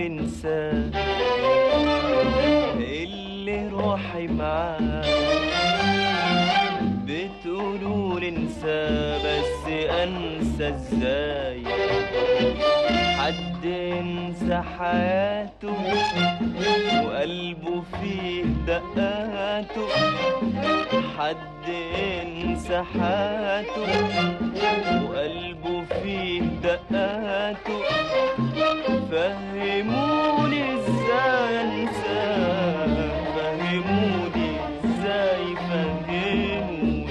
انساه، اللي روحي معاه بتقولولي انساه، بس انسى ازاي؟ حد ينسى حياته وقلبه فيه دقاته، حد ينسى حياته وقلبه فيه دقاته، فهموني ازاي انساه، فهموني ازاي، فهموني.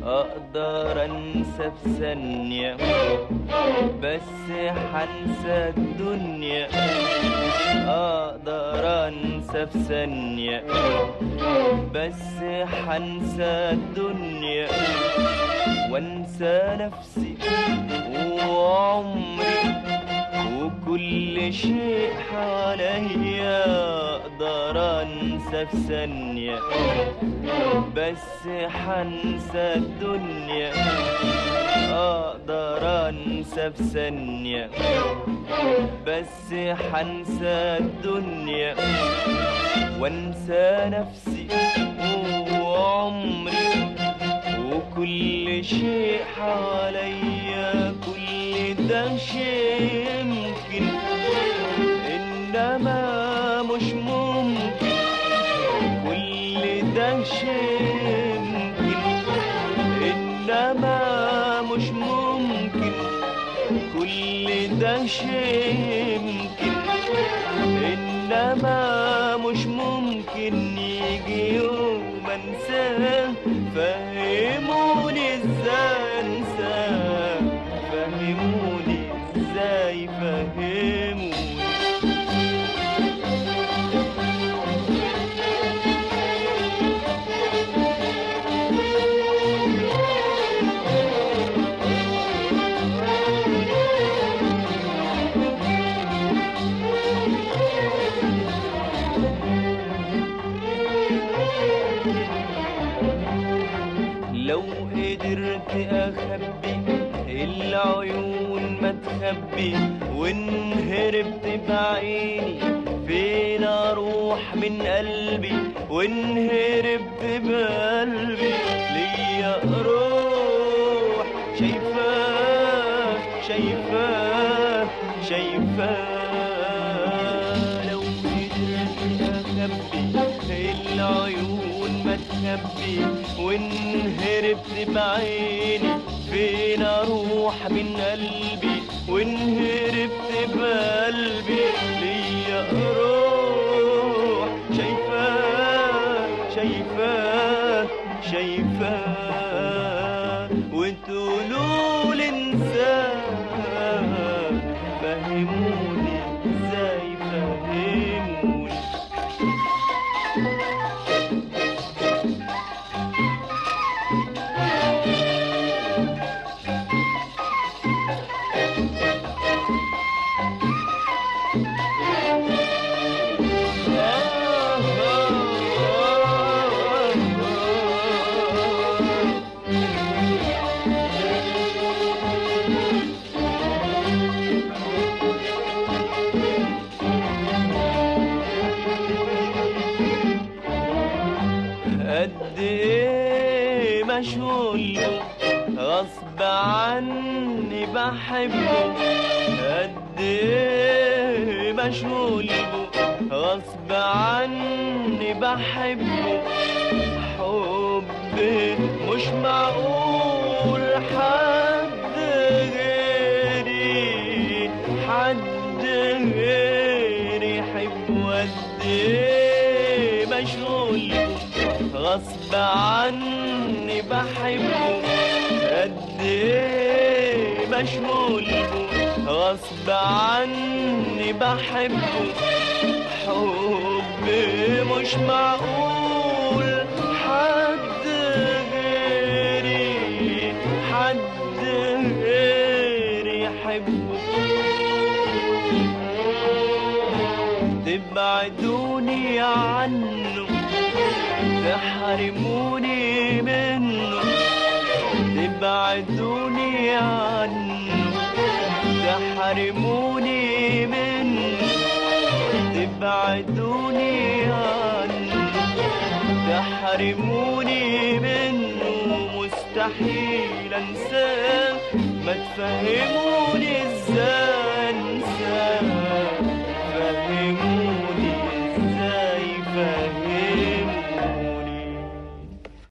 اقدر انسى في ثانية، بس حنسى الدنيا. اقدر انسى في ثانية، بس حنسى الدنيا، وانسى نفسي وعمري وكل شيء حواليا. اقدر انسى في ثانية، بس حنسى الدنيا. اقدر انسى في ثانية، بس حنسى الدنيا، وانسى نفسي وعمري وكل شيء حواليا. كل ده شيء يمكن، انما مش ممكن. كل ده شيء يمكن، انما مش ممكن. كل ده شيء يمكن، انما مش ممكن. يجي يوم انساه، فهموني ازاي انساه، فهموني ازاي، فهموني. لو قدرت اخبي العيون ما تخبي، وان هربت بعيني فين اروح من قلبي؟ وان هربت بقلبي ليا روح شايفاه، شايفاه، شايفاه. لو قدرت اخبي العيون ما تخبي، وان هربت بعيني فين اروح من قلبي؟ وان هربت بقلبي ليا روح شايفاه، شايفاه، شايفاه. وتقولولي انساه، فهموني ازاي، فهموني. قد ايه مشغول غصب عني بحبه، قد ايه مشغول غصب عني بحبه. حبي مش معقول حد غيري غيري يحبه، قد ايه مشغول غصب عني بحبه، قد ايه مشغول غصب عني بحبه، حبي مش معقول حد غيري، حد غيري يحبه. تبعدوني عنه، تحرموني منه، تبعدوني عنه، تحرموني منه، تبعدوني عنه، تحرموني منه، مستحيل انساه، ما تفهموني